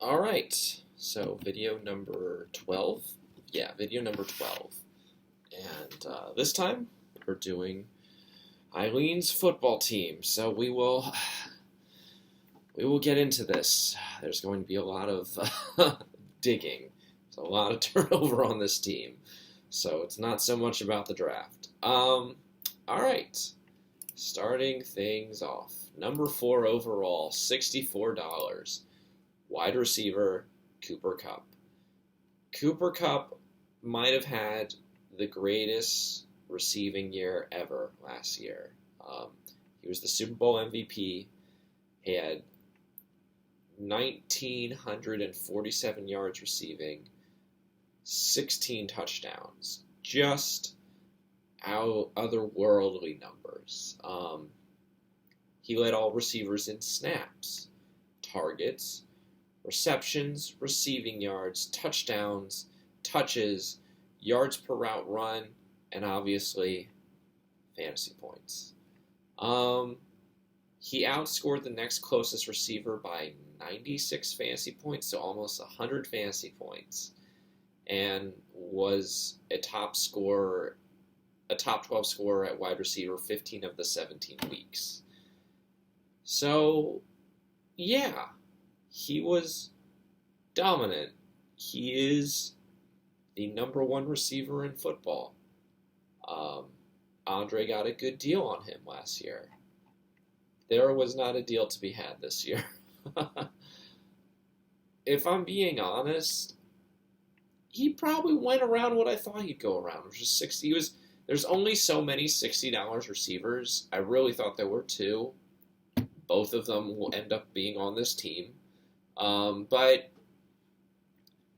All right, so video number 12. Yeah, video number 12. And this time we're doing Eileen's football team. So we will get into this. There's going to be a lot of digging. There's a lot of turnover on this team. So it's not so much about the draft. All right. Starting things off. Number 4 overall, $64. Wide receiver, Cooper Kupp. Cooper Kupp might have had the greatest receiving year ever last year. He was the Super Bowl MVP. He had 1,947 yards receiving, 16 touchdowns. Just otherworldly numbers. He led all receivers in snaps, targets, receptions, receiving yards, touchdowns, touches, yards per route run, and obviously fantasy points. He outscored the next closest receiver by 96 fantasy points, so almost 100 fantasy points, and was a top 12 scorer at wide receiver 15 of the 17 weeks. So, yeah, he was dominant. He is the number 1 receiver in football. Andre got a good deal on him last year. There was not a deal to be had this year. If I'm being honest, he probably went around what I thought he'd go around, which is 60. There's only so many $60 receivers. I really thought there were 2. Both of them will end up being on this team. But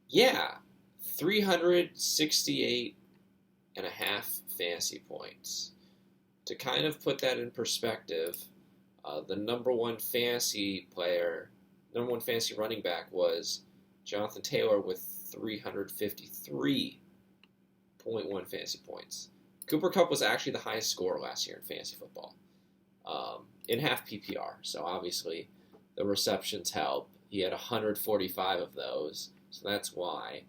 yeah, 368.5 fantasy points. To kind of put that in perspective, the number one fantasy running back was Jonathan Taylor with 353.1 fantasy points. Cooper Kupp was actually the highest scorer last year in fantasy football, in half PPR. So obviously the receptions help. He had 145 of those, so that's why.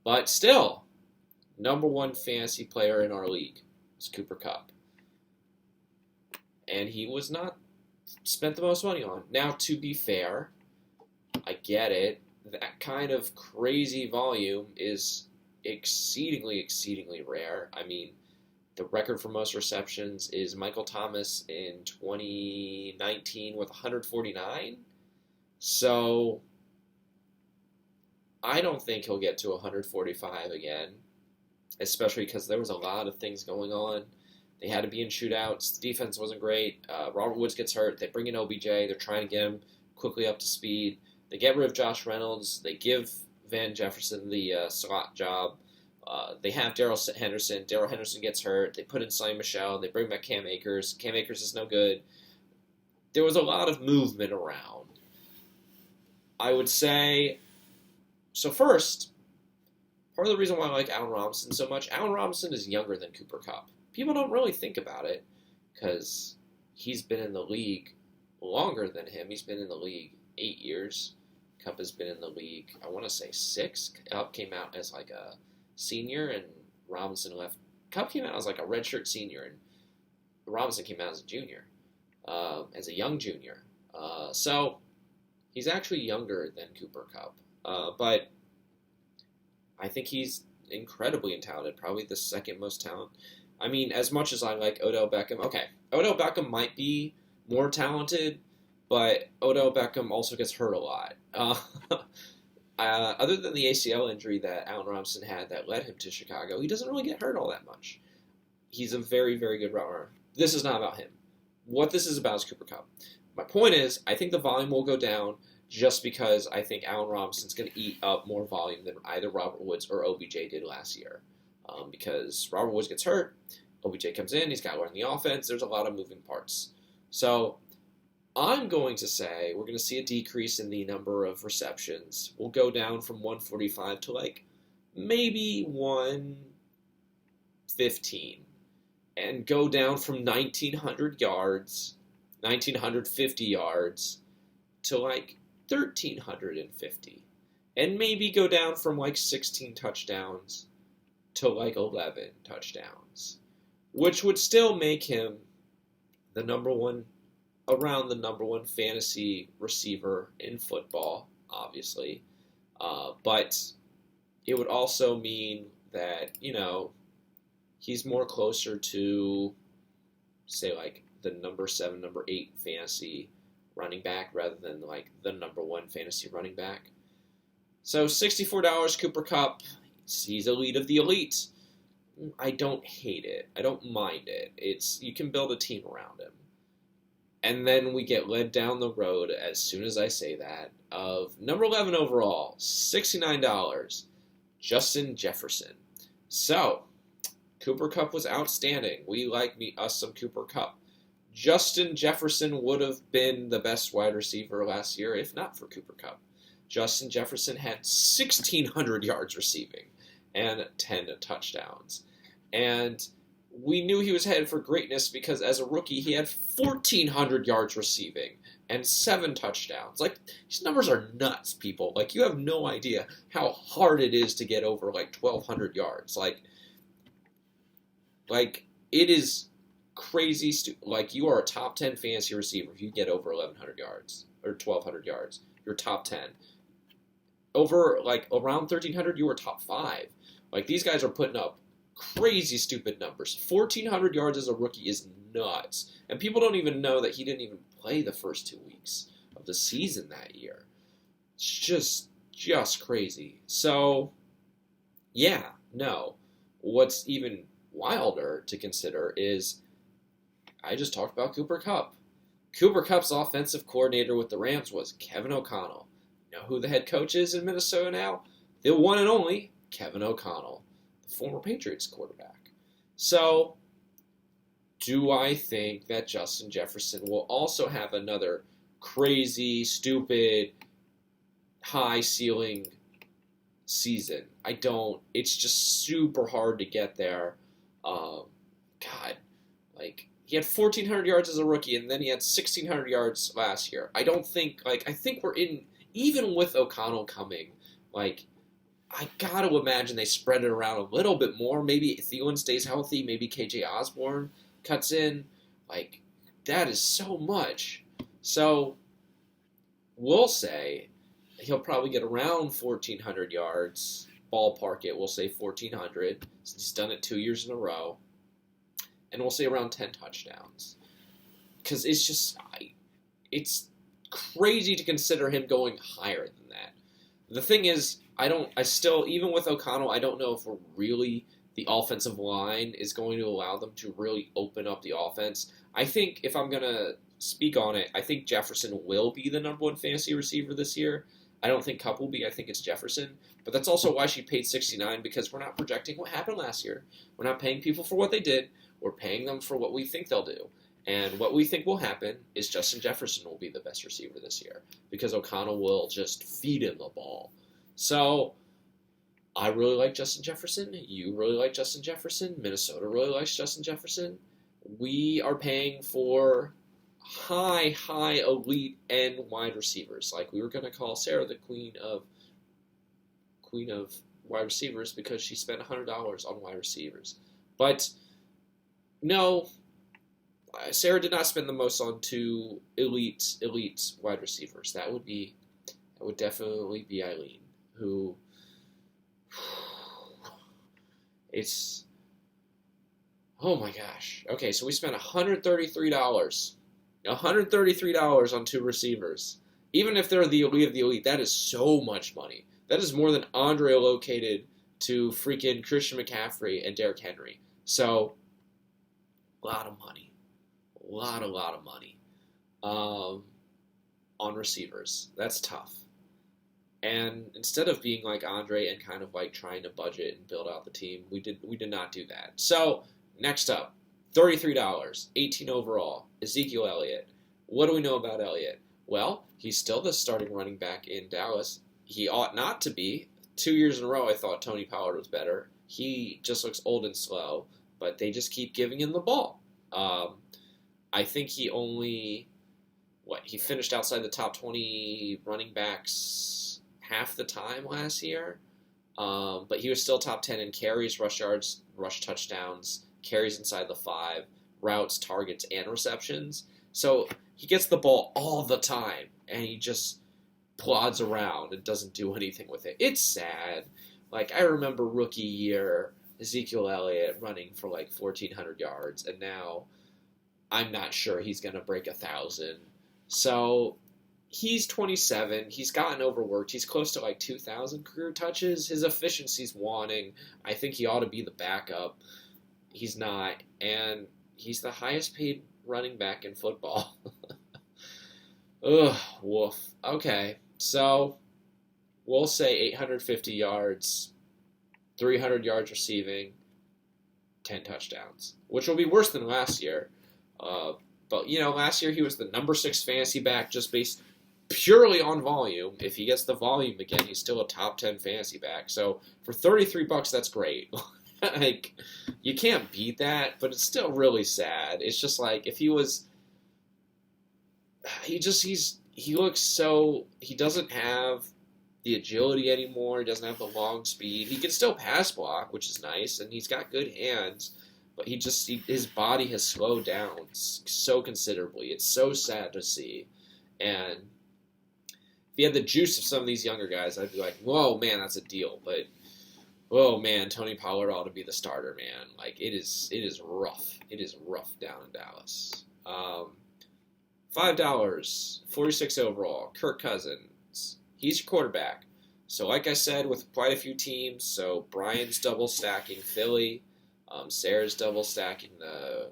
But still, number 1 fantasy player in our league was Cooper Kupp. And he was not spent the most money on. Now, to be fair, I get it. That kind of crazy volume is exceedingly rare. I mean, the record for most receptions is Michael Thomas in 2019 with 149. So, I don't think he'll get to 145 again, especially because there was a lot of things going on. They had to be in shootouts. The defense wasn't great. Robert Woods gets hurt. They bring in OBJ. They're trying to get him quickly up to speed. They get rid of Josh Reynolds. They give Van Jefferson the slot job. They have Darrell Henderson. Darrell Henderson gets hurt. They put in Sonny Michel. They bring back Cam Akers. Cam Akers is no good. There was a lot of movement around. I would say, so first, part of the reason why I like Allen Robinson so much, Allen Robinson is younger than Cooper Kupp. People don't really think about it because he's been in the league longer than him. He's been in the league 8 years. Kupp has been in the league, I want to say 6. Kupp came out as like a senior and Robinson left. Kupp came out as like a redshirt senior and Robinson came out as a junior, as a young junior. So he's actually younger than Cooper Kupp. But I think he's incredibly talented, probably the second most talented. I mean, as much as I like Odell Beckham, okay, Odell Beckham might be more talented, but Odell Beckham also gets hurt a lot. Other than the ACL injury that Allen Robinson had that led him to Chicago, he doesn't really get hurt all that much. He's a very good route runner. This is not about him. What this is about is Cooper Kupp. My point is, I think the volume will go down just because I think Allen Robinson's going to eat up more volume than either Robert Woods or OBJ did last year. Because Robert Woods gets hurt, OBJ comes in, he's got to learn the offense, there's a lot of moving parts. So I'm going to say we're going to see a decrease in the number of receptions. We'll go down from 145 to like maybe 115 and go down from 1,950 yards to like 1,350. and maybe go down from like 16 touchdowns to like 11 touchdowns, which would still make him the number one, around the number one fantasy receiver in football, obviously. But it would also mean that, he's more closer to, say, like the number 7, number 8 fantasy running back rather than like the number 1 fantasy running back. So $64 Cooper Kupp, he's elite of the elite. I don't hate it. I don't mind it. You can build a team around him. And then we get led down the road, as soon as I say that, of number 11 overall, $69, Justin Jefferson. So, Cooper Kupp was outstanding. We like us some Cooper Kupp. Justin Jefferson would have been the best wide receiver last year if not for Cooper Kupp. Justin Jefferson had 1,600 yards receiving and 10 touchdowns. And we knew he was headed for greatness because as a rookie, he had 1,400 yards receiving and 7 touchdowns. Like, these numbers are nuts, people. Like, you have no idea how hard it is to get over, like, 1,200 yards. Like, it is crazy. Like, you are a top 10 fantasy receiver if you get over 1,100 yards or 1,200 yards. You're top 10. Over, like, around 1,300, you were top 5. Like, these guys are putting up crazy stupid numbers. 1,400 yards as a rookie is nuts. And people don't even know that he didn't even play the first 2 weeks of the season that year. It's just crazy. So, yeah, no. What's even wilder to consider is, I just talked about Cooper Kupp. Cooper Kupp's offensive coordinator with the Rams was Kevin O'Connell. You know who the head coach is in Minnesota now? The one and only Kevin O'Connell, the former Patriots quarterback. So, do I think that Justin Jefferson will also have another crazy, stupid, high-ceiling season? I don't. It's just super hard to get there. He had 1,400 yards as a rookie, and then he had 1,600 yards last year. I don't think, I think we're in, even with O'Connell coming, I got to imagine they spread it around a little bit more. Maybe Thielen stays healthy. Maybe KJ Osborne cuts in. That is so much. So, we'll say he'll probably get around 1,400 yards. Ballpark it, we'll say 1,400, since he's done it 2 years in a row. And we'll say around 10 touchdowns. Because it's crazy to consider him going higher than that. The thing is, even with O'Connell, I don't know if the offensive line is going to allow them to really open up the offense. I think, if I'm going to speak on it, I think Jefferson will be the number 1 fantasy receiver this year. I don't think Kupp will be. I think it's Jefferson. But that's also why she paid $69, because we're not projecting what happened last year. We're not paying people for what they did. We're paying them for what we think they'll do. And what we think will happen is Justin Jefferson will be the best receiver this year, because O'Connell will just feed him the ball. So, I really like Justin Jefferson. You really like Justin Jefferson. Minnesota really likes Justin Jefferson. We are paying for high elite end wide receivers. Like, we were going to call Sarah the queen of wide receivers because she spent $100 on wide receivers. But no, Sarah did not spend the most on 2 elite wide receivers. That would definitely be Eileen, who oh my gosh. Okay, so we spent $133 on 2 receivers. Even if they're the elite of the elite, that is so much money. That is more than Andre allocated to freaking Christian McCaffrey and Derrick Henry. So, a lot of money. A lot of money on receivers. That's tough. And instead of being like Andre and kind of like trying to budget and build out the team, we did not do that. So, next up, $33, 18 overall, Ezekiel Elliott. What do we know about Elliott? Well, he's still the starting running back in Dallas. He ought not to be. 2 years in a row, I thought Tony Pollard was better. He just looks old and slow, but they just keep giving him the ball. I think he finished outside the top 20 running backs half the time last year. But he was still top 10 in carries, rush yards, rush touchdowns, carries inside the 5, routes, targets, and receptions. So he gets the ball all the time, and he just plods around and doesn't do anything with it. It's sad. Like, I remember rookie year, Ezekiel Elliott running for like 1,400 yards, and now I'm not sure he's going to break 1,000. So he's 27. He's gotten overworked. He's close to like 2,000 career touches. His efficiency's wanting. I think he ought to be the backup. He's not, and he's the highest paid running back in football. Ugh, woof. Okay, so we'll say 850 yards, 300 yards receiving, 10 touchdowns, which will be worse than last year. But, last year he was the number 6 fantasy back just based purely on volume. If he gets the volume again, he's still a top 10 fantasy back. So for $33, that's great. Like, you can't beat that, but it's still really sad. It's just like, if he was, he looks so, he doesn't have the agility anymore. He doesn't have the long speed. He can still pass block, which is nice, and he's got good hands, but his body has slowed down so considerably. It's so sad to see. And if he had the juice of some of these younger guys, I'd be like, whoa, man, that's a deal. But, oh, man, Tony Pollard ought to be the starter, man. Like, it is rough. It is rough down in Dallas. $5, 46 overall, Kirk Cousins. He's your quarterback. So, like I said, with quite a few teams, so Brian's double stacking Philly. Sarah's double stacking the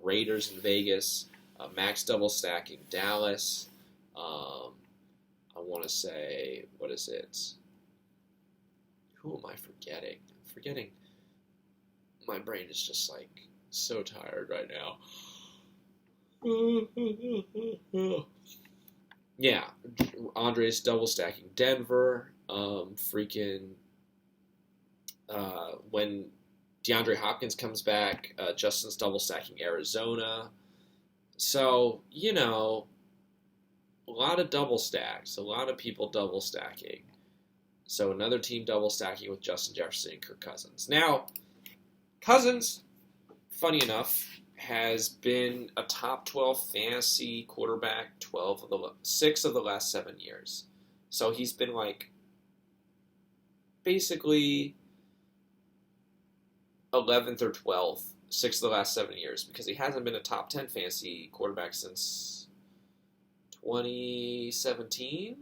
Raiders in Vegas. Max double stacking Dallas. I want to say, what is it? Who am I forgetting? I'm forgetting. My brain is just like so tired right now. Yeah, Andre's double stacking Denver. When DeAndre Hopkins comes back, Justin's double stacking Arizona. So, a lot of double stacks, a lot of people double stacking. So another team double stacking with Justin Jefferson and Kirk Cousins. Now, Cousins, funny enough, has been a top 12 fantasy quarterback 6 of the last 7 years. So he's been like basically 11th or 12th 6 of the last 7 years because he hasn't been a top 10 fantasy quarterback since 2017.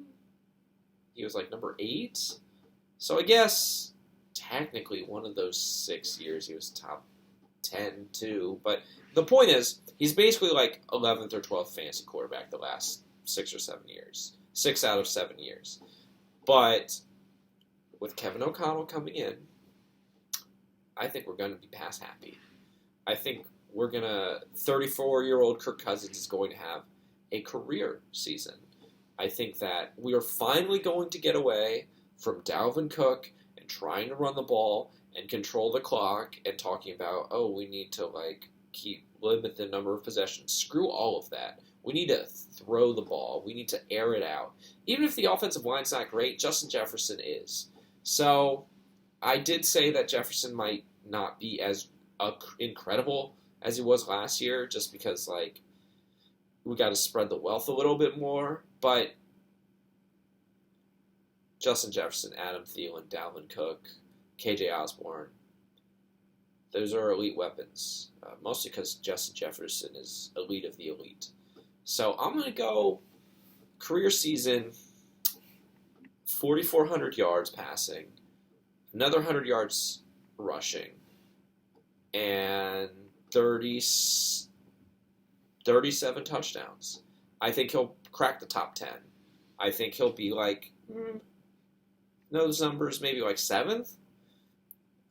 He was like number 8. So I guess technically one of those 6 years he was top 10 too. But the point is, he's basically like 11th or 12th fantasy quarterback the last 6 or 7 years. 6 out of 7 years. But with Kevin O'Connell coming in, I think we're going to be past happy. I think 34-year-old Kirk Cousins is going to have a career season. I think that we are finally going to get away from Dalvin Cook and trying to run the ball and control the clock and talking about, we need to limit the number of possessions. Screw all of that. We need to throw the ball. We need to air it out. Even if the offensive line's not great, Justin Jefferson is. So I did say that Jefferson might not be as incredible as he was last year just because, we got to spread the wealth a little bit more. But Justin Jefferson, Adam Thielen, Dalvin Cook, KJ Osborne, those are elite weapons. Mostly because Justin Jefferson is elite of the elite. So I'm going to go career season, 4,400 yards passing, another 100 yards rushing, and 37 touchdowns. I think he'll crack the top 10. I think he'll be those numbers, maybe 7th.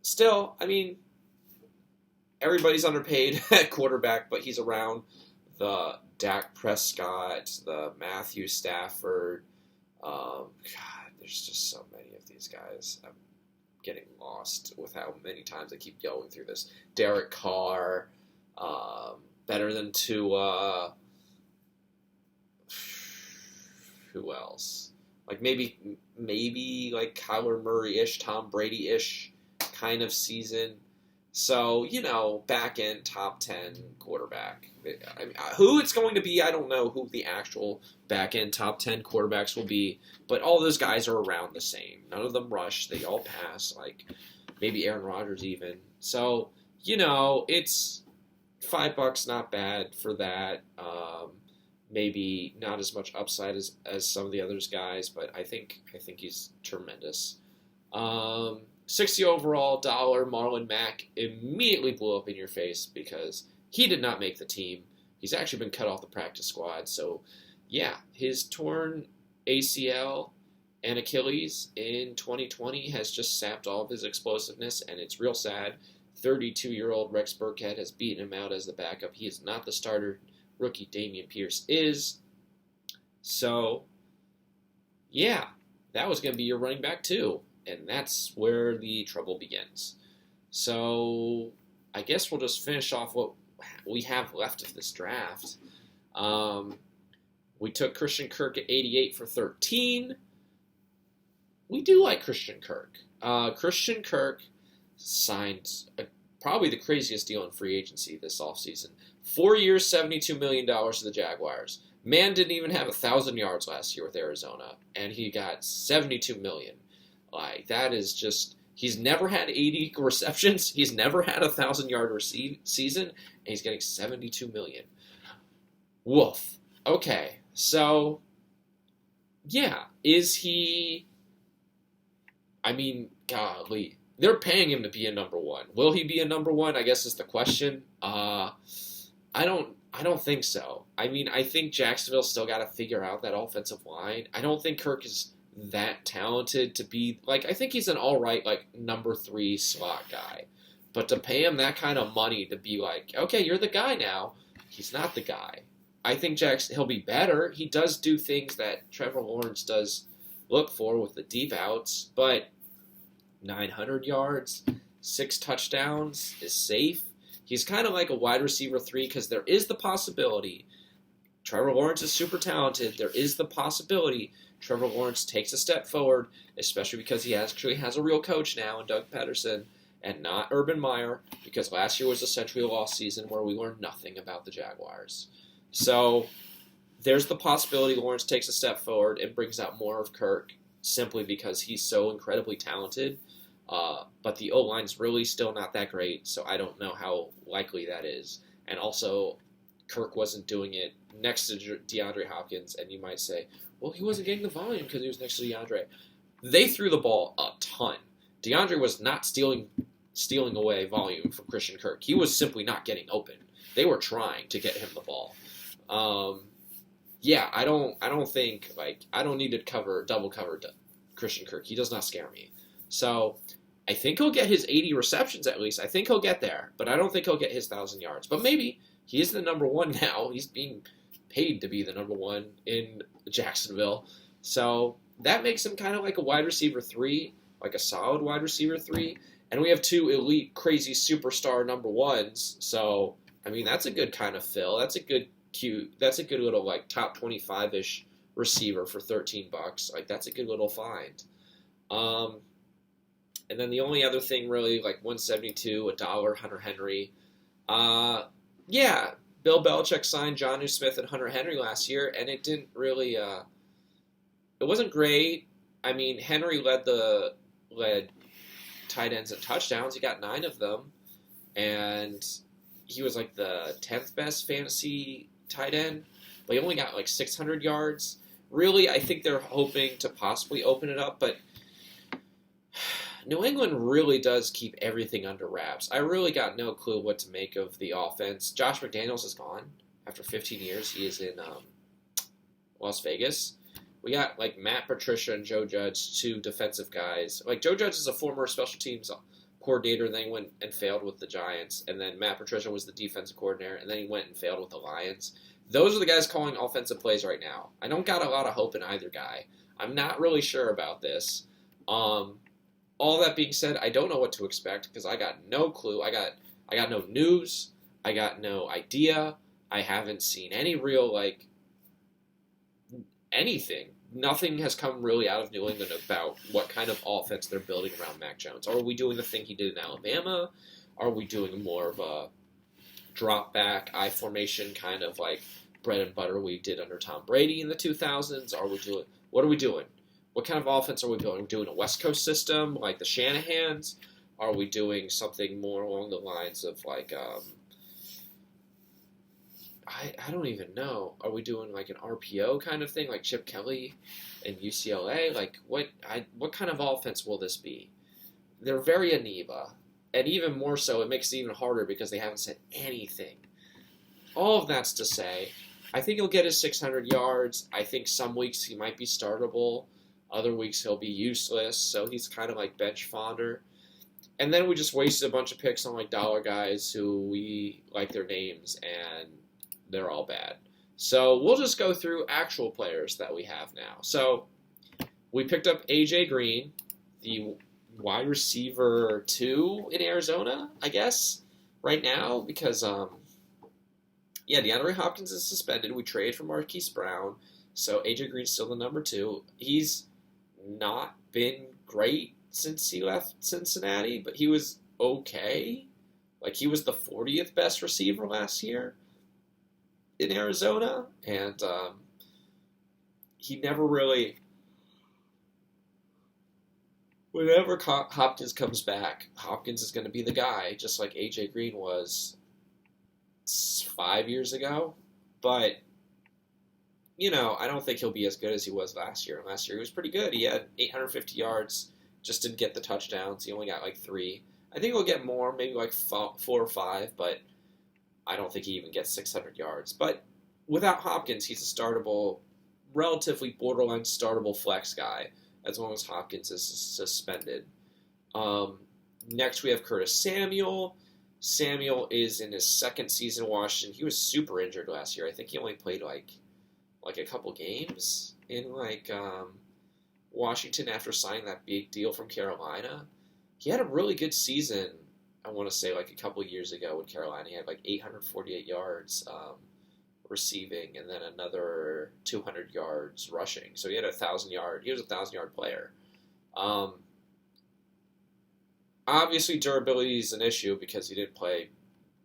Still, everybody's underpaid at quarterback, but he's around the Dak Prescott, the Matthew Stafford. There's just so many of these guys. I'm getting lost with how many times I keep going through this. Derek Carr, better than Tua. Who else? Like maybe like Kyler Murray-ish, Tom Brady-ish kind of season. So, back end top 10 quarterback. I mean, who it's going to be, I don't know who the actual back end top 10 quarterbacks will be, but all those guys are around the same. None of them rush. They all pass, like maybe Aaron Rodgers even. So, it's $5, not bad for that. Maybe not as much upside as some of the others guys, but I think he's tremendous. 60 overall dollar, Marlin Mack immediately blew up in your face because he did not make the team. He's actually been cut off the practice squad. So, yeah, his torn ACL and Achilles in 2020 has just sapped all of his explosiveness, and it's real sad. 32-year-old Rex Burkhead has beaten him out as the backup. He is not the starter. Rookie Dameon Pierce is. So, yeah, that was going to be your running back too. And that's where the trouble begins. So, I guess we'll just finish off what we have left of this draft. We took Christian Kirk at 88 for 13. We do like Christian Kirk. Christian Kirk signed probably the craziest deal in free agency this offseason. 4 years, $72 million to the Jaguars. Man didn't even have 1,000 yards last year with Arizona, and he got $72 million. Like, that is just, he's never had 80 receptions. He's never had a 1,000-yard season, and he's getting $72 million. Woof. Okay, so, yeah, is he, I mean, golly, they're paying him to be a number one. Will he be a number one, I guess is the question. I don't think so. I mean, I think Jacksonville's still got to figure out that offensive line. I don't think Kirk is that talented to be, like, I think he's an all-right, like, number 3 slot guy. But to pay him that kind of money to be like, okay, you're the guy now, he's not the guy. I think he'll be better. He does do things that Trevor Lawrence does look for with the deep outs, but 900 yards, 6 touchdowns is safe. He's kind of like a wide receiver 3 because there is the possibility, Trevor Lawrence is super talented, there is the possibility Trevor Lawrence takes a step forward, especially because he actually has a real coach now in Doug Peterson and not Urban Meyer, because last year was essentially a lost season where we learned nothing about the Jaguars. So there's the possibility Lawrence takes a step forward and brings out more of Kirk simply because he's so incredibly talented. But the O-line's really still not that great, so I don't know how likely that is. And also, Kirk wasn't doing it next to DeAndre Hopkins, and you might say, well, he wasn't getting the volume because he was next to DeAndre. They threw the ball a ton. DeAndre was not stealing away volume from Christian Kirk. He was simply not getting open. They were trying to get him the ball. Yeah, I don't think, like, I don't need to double cover Christian Kirk. He does not scare me. So I think he'll get his 80 receptions at least. I think he'll get there, but I don't think he'll get his 1,000 yards. But maybe he is the number one now. He's being paid to be the number one in Jacksonville. So that makes him kind of like a wide receiver 3, like a solid wide receiver 3. And we have 2 elite, crazy superstar number ones. So, I mean, that's a good kind of fill. That's a good little, like, top 25-ish receiver for $13. Like, that's a good little find. And then the only other thing really, like $172, $1, Hunter Henry. Yeah, Bill Belichick signed Jonnu Smith and Hunter Henry last year, and it didn't really, it wasn't great. I mean, Henry led tight ends and touchdowns. He got 9 of them, and he was like the 10th best fantasy tight end, but he only got like 600 yards. Really, I think they're hoping to possibly open it up, but New England really does keep everything under wraps. I really got no clue what to make of the offense. Josh McDaniels is gone after 15 years. He is in Las Vegas. We got like Matt Patricia and Joe Judge, 2 defensive guys. Like Joe Judge is a former special teams coordinator, and then he went and failed with the Giants. And then Matt Patricia was the defensive coordinator, and then he went and failed with the Lions. Those are the guys calling offensive plays right now. I don't got a lot of hope in either guy. I'm not really sure about this. All that being said, I don't know what to expect because I got no clue. I got no news. I got no idea. I haven't seen any real, like, anything nothing has come really out of New England about what kind of offense they're building around Mac Jones. Are we doing the thing he did in Alabama? Are we doing more of a drop back, I formation kind of like bread and butter we did under Tom Brady in the 2000s? What are we doing? What kind of offense are we building? Are we doing a West Coast system like the Shanahans? Are we doing something more along the lines of like, I don't even know. Are we doing like an RPO kind of thing like Chip Kelly and UCLA? Like what kind of offense will this be? They're very amoeba. And even more so, it makes it even harder because they haven't said anything. All of that's to say, I think he'll get his 600 yards. I think some weeks he might be startable. Other weeks he'll be useless. So he's kind of like bench fodder. And then we just wasted a bunch of picks on like dollar guys who we like their names and they're all bad. So we'll just go through actual players that we have now. So we picked up A.J. Green, the wide receiver 2 in Arizona, I guess, right now, because, DeAndre Hopkins is suspended. We traded for Marquise Brown, so A.J. Green's still the number 2. He's not been great since he left Cincinnati, but he was okay. Like, he was the 40th best receiver last year in Arizona, and he never really... Whenever Hopkins comes back, Hopkins is going to be the guy, just like A.J. Green was 5 years ago. But, I don't think he'll be as good as he was last year. Last year he was pretty good. He had 850 yards, just didn't get the touchdowns. He only got like 3. I think he'll get more, maybe like 4 or 5, but I don't think he even gets 600 yards. But without Hopkins, he's a startable, relatively borderline startable flex guy, as long as Hopkins is suspended. Next, we have Curtis Samuel. Samuel is in his second season in Washington. He was super injured last year. I think he only played like a couple games in Washington after signing that big deal from Carolina. He had a really good season, I want to say, like a couple years ago with Carolina. He had like 848 yards receiving, and then another 200 yards rushing. So he had 1,000 yards. He was a 1,000-yard player. Obviously, durability is an issue because he didn't play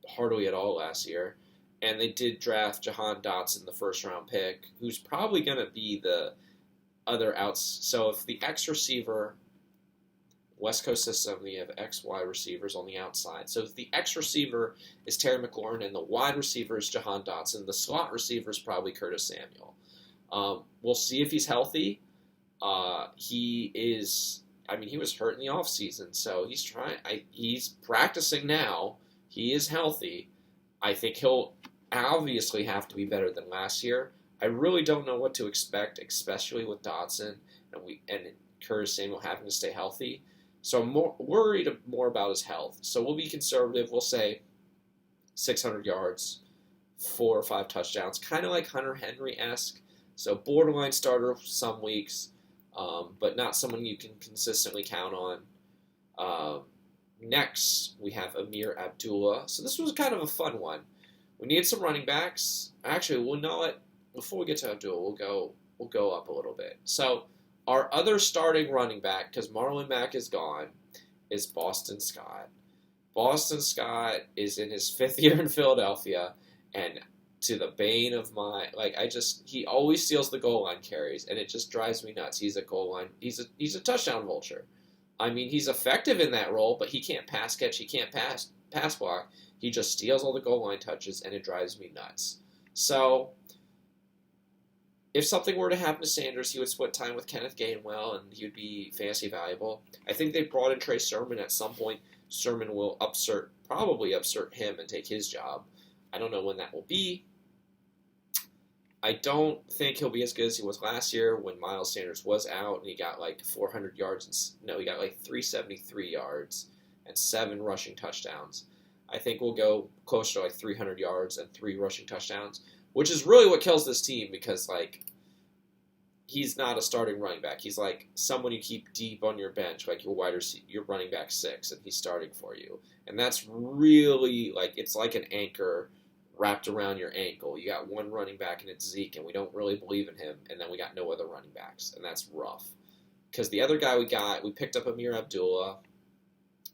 hardly at all last year. And they did draft Jahan Dotson, the first-round pick, who's probably going to be the other outs. So if the X receiver, West Coast system, we have XY receivers on the outside. So if the X receiver is Terry McLaurin and the wide receiver is Jahan Dotson, the slot receiver is probably Curtis Samuel. We'll see if he's healthy. He was hurt in the offseason, so he's practicing now. He is healthy. I think he'll obviously have to be better than last year. I really don't know what to expect, especially with Dotson and Curtis Samuel having to stay healthy. So I'm worried more about his health. So we'll be conservative. We'll say 600 yards, 4 or 5 touchdowns, kind of like Hunter Henry-esque. So borderline starter some weeks, but not someone you can consistently count on. Next, we have Amir Abdullah. So this was kind of a fun one. We needed some running backs. Actually, we'll know it. Before we get to Abdullah, we'll go up a little bit. So our other starting running back, because Marlin Mack is gone, is Boston Scott. Boston Scott is in his 5th year in Philadelphia, and to the bane of my, he always steals the goal line carries, and it just drives me nuts. He's a goal line, he's a touchdown vulture. I mean, he's effective in that role, but he can't pass catch, he can't pass block. He just steals all the goal line touches, and it drives me nuts. So if something were to happen to Sanders, he would split time with Kenneth Gainwell, and he would be fantasy valuable. I think they brought in Trey Sermon at some point. Sermon will probably upsert him and take his job. I don't know when that will be. I don't think he'll be as good as he was last year when Miles Sanders was out and he got like 400 yards. He got like 373 yards and 7 rushing touchdowns. I think we'll go closer to like 300 yards and 3 rushing touchdowns, which is really what kills this team because he's not a starting running back. He's like someone you keep deep on your bench, like your running back 6, and he's starting for you. And that's really it's like an anchor wrapped around your ankle. You got one running back, and it's Zeke, and we don't really believe in him, and then we got no other running backs, and that's rough. Because the other guy we picked up Amir Abdullah.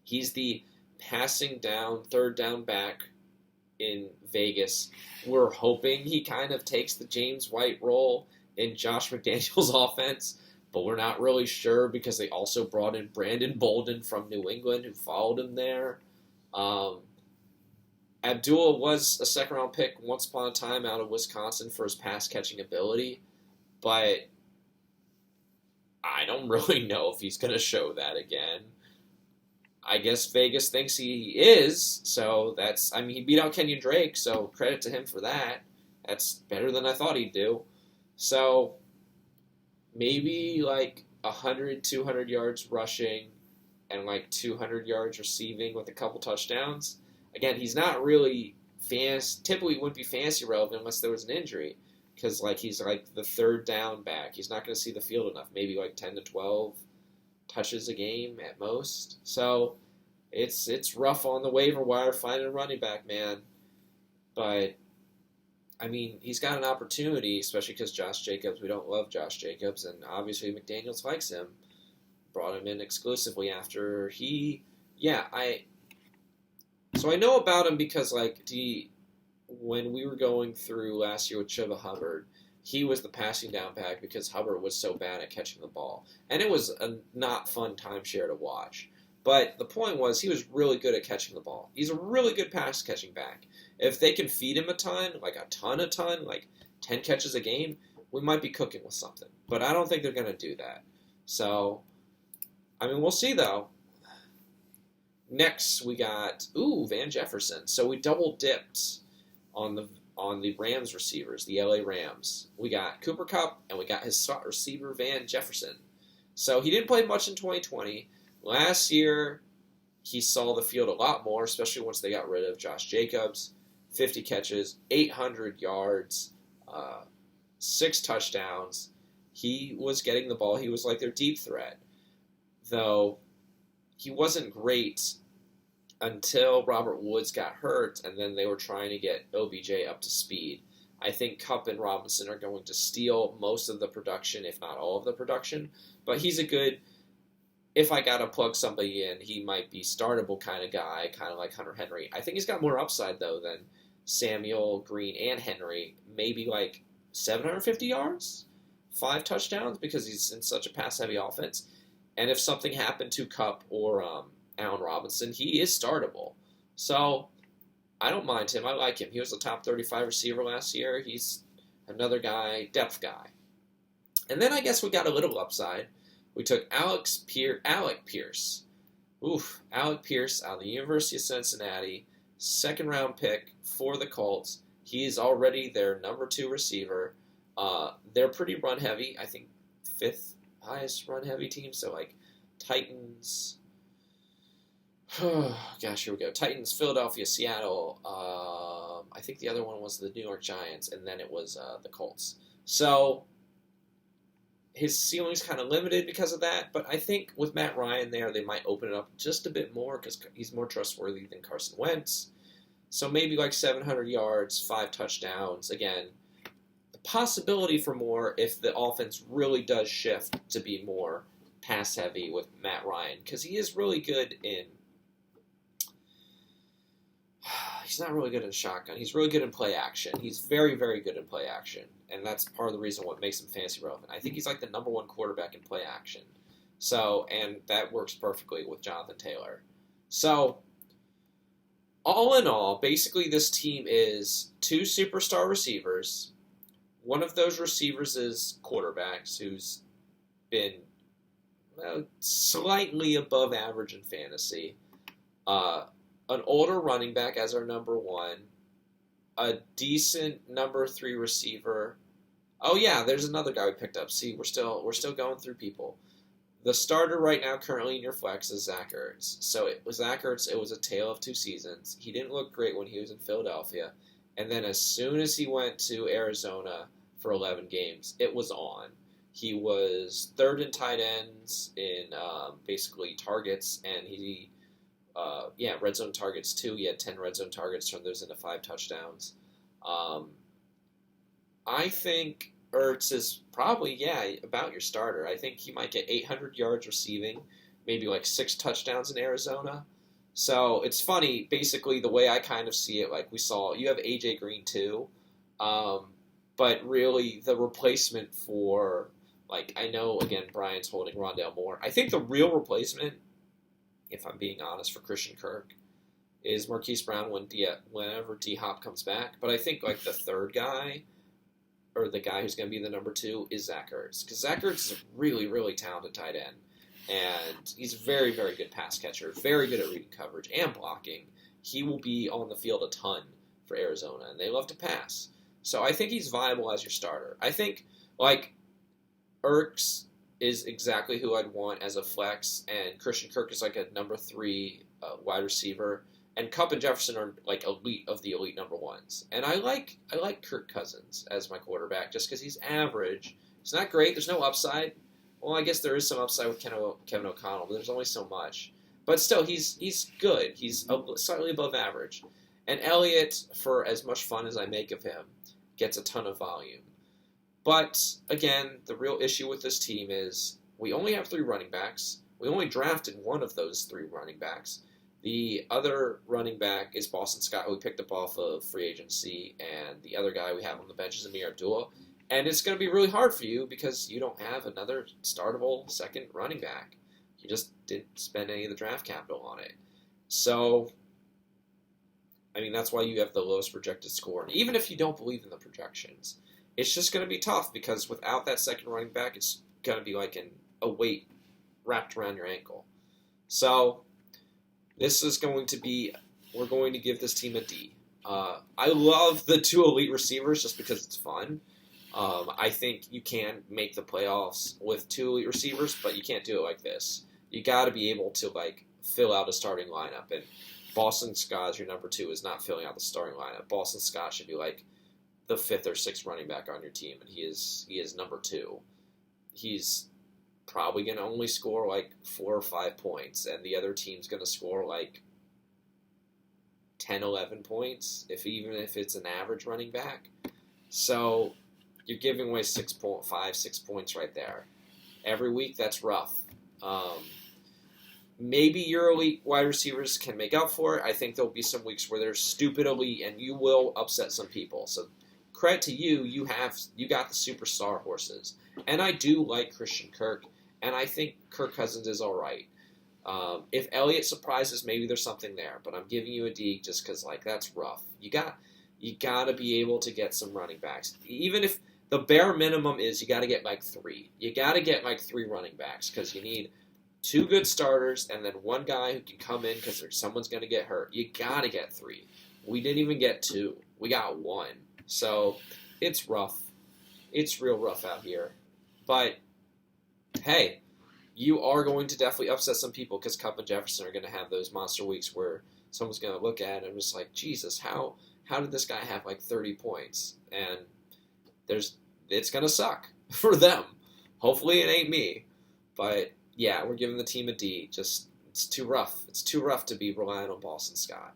He's the passing down, third down back in Vegas. We're hoping he kind of takes the James White role in Josh McDaniels' offense, but we're not really sure because they also brought in Brandon Bolden from New England who followed him there. Abdullah was a second-round pick once upon a time out of Wisconsin for his pass-catching ability, but I don't really know if he's going to show that again. I guess Vegas thinks he is, so he beat out Kenyon Drake, so credit to him for that. That's better than I thought he'd do. So, maybe like 100, 200 yards rushing and like 200 yards receiving with a couple touchdowns. Again, he's not really typically wouldn't be fantasy relevant unless there was an injury, because he's like the third down back. He's not going to see the field enough, maybe like 10 to 12 touches a game at most. So it's rough on the waiver wire finding a running back, man. But I mean, he's got an opportunity, especially because Josh Jacobs, we don't love Josh Jacobs, and obviously McDaniels likes him. Brought him in exclusively after So I know about him because, when we were going through last year with Chuba Hubbard, he was the passing down back because Hubbard was so bad at catching the ball. And it was a not fun timeshare to watch. But the point was, he was really good at catching the ball. He's a really good pass-catching back. If they can feed him a ton, like 10 catches a game, we might be cooking with something. But I don't think they're going to do that. So, I mean, we'll see, though. Next, we got Van Jefferson. So we double dipped on the Rams receivers, the LA Rams. We got Cooper Kupp and we got his slot receiver Van Jefferson. So he didn't play much in 2020. Last year, he saw the field a lot more, especially once they got rid of Josh Jacobs. 50 catches, 800 yards, 6 touchdowns. He was getting the ball. He was like their deep threat. Though he wasn't great until Robert Woods got hurt, and then they were trying to get OBJ up to speed. I think Kupp and Robinson are going to steal most of the production, if not all of the production. But he's a good, if I got to plug somebody in, he might be startable kind of guy, kind of like Hunter Henry. I think he's got more upside, though, than Samuel, Green, and Henry. Maybe 750 yards, 5 touchdowns, because he's in such a pass-heavy offense. And if something happened to Kupp or Allen Robinson, he is startable. So I don't mind him. I like him. He was a top 35 receiver last year. He's another guy, depth guy. And then I guess we got a little upside. We took Alec Pierce. Alec Pierce out of the University of Cincinnati, second-round pick for the Colts. He's already their number 2 receiver. They're pretty run-heavy. I think 5th highest run-heavy team. So, Titans. Gosh, here we go. Titans, Philadelphia, Seattle. I think the other one was the New York Giants, and then it was the Colts. So his ceiling's kind of limited because of that, but I think with Matt Ryan there, they might open it up just a bit more because he's more trustworthy than Carson Wentz. So maybe 700 yards, 5 touchdowns. Again, the possibility for more if the offense really does shift to be more pass-heavy with Matt Ryan, because he is really good in... He's not really good in shotgun. He's really good in play action. He's very, very good in play action, and that's part of the reason what makes him fantasy relevant. I think he's the number 1 quarterback in play action. So, and that works perfectly with Jonathan Taylor. So, all in all, basically this team is 2 superstar receivers. One of those receivers is quarterbacks, who's been slightly above average in fantasy. An older running back as our number 1, a decent number 3 receiver. Oh yeah, there's another guy we picked up. See, we're still going through people. The starter right now, currently in your flex, is Zach Ertz. So Zach Ertz, it was a tale of 2 seasons. He didn't look great when he was in Philadelphia, and then as soon as he went to Arizona for 11 games, it was on. He was 3rd in tight ends in basically targets, and red zone targets too. He had 10 red zone targets, turned those into 5 touchdowns. Um, I think Ertz is probably, about your starter. I think he might get 800 yards receiving, maybe like 6 touchdowns in Arizona. So it's funny, basically, the way I kind of see it, like we saw, you have A.J. Green too, um, but really the replacement for, like, I know, again, Brian's holding Rondale Moore. I think the real replacement, if I'm being honest, for Christian Kirk is Marquise Brown whenever D-Hop comes back. But I think, like, the third guy, or the guy who's going to be the number 2, is Zach Ertz. Because Zach Ertz is a really, really talented tight end. And he's a very, very good pass catcher, very good at reading coverage and blocking. He will be on the field a ton for Arizona, and they love to pass. So I think he's viable as your starter. I think, like, Ertz is exactly who I'd want as a flex, and Christian Kirk is like a number 3 wide receiver, and Kupp and Jefferson are like elite of the elite number 1s. And I like Kirk Cousins as my quarterback just because he's average. He's not great. There's no upside. Well, I guess there is some upside with Kevin O'Connell, but there's only so much. But still, he's good. He's slightly above average. And Elliott, for as much fun as I make of him, gets a ton of volume. But, again, the real issue with this team is we only have 3 running backs. We only drafted one of those 3 running backs. The other running back is Boston Scott, who we picked up off of free agency, and the other guy we have on the bench is Amir Abdullah. And it's going to be really hard for you because you don't have another startable second running back. You just didn't spend any of the draft capital on it. So, I mean, that's why you have the lowest projected score. And even if you don't believe in the projections, it's just going to be tough because without that second running back, it's going to be like a weight wrapped around your ankle. So, this is going to be, we're going to give this team a D. I love the 2 elite receivers just because it's fun. I think you can make the playoffs with 2 elite receivers, but you can't do it like this. You got to be able to, like, fill out a starting lineup. And Boston Scott, as your number 2, is not filling out the starting lineup. Boston Scott should be, like, the 5th or 6th running back on your team, and he is number 2. He's probably going to only score, like, 4 or 5 points, and the other team's going to score, like, 10, 11 points, even if it's an average running back. So you're giving away 6 points right there. Every week, that's rough. Maybe your elite wide receivers can make up for it. I think there'll be some weeks where they're stupid elite, and you will upset some people. So credit to you, you got the superstar horses. And I do like Christian Kirk, and I think Kirk Cousins is all right. If Elliott surprises, maybe there's something there, but I'm giving you a D just because, like, that's rough. You got to be able to get some running backs. Even if the bare minimum is you got to get, like, 3. You got to get, like, 3 running backs because you need 2 good starters and then 1 guy who can come in because someone's going to get hurt. You got to get 3. We didn't even get 2. We got 1. So it's rough. It's real rough out here. But, hey, you are going to definitely upset some people because Kupp and Jefferson are going to have those monster weeks where someone's going to look at it and just like, Jesus, how did this guy have like 30 points? And it's going to suck for them. Hopefully it ain't me. But, yeah, we're giving the team a D. Just, it's too rough. It's too rough to be relying on Boston Scott.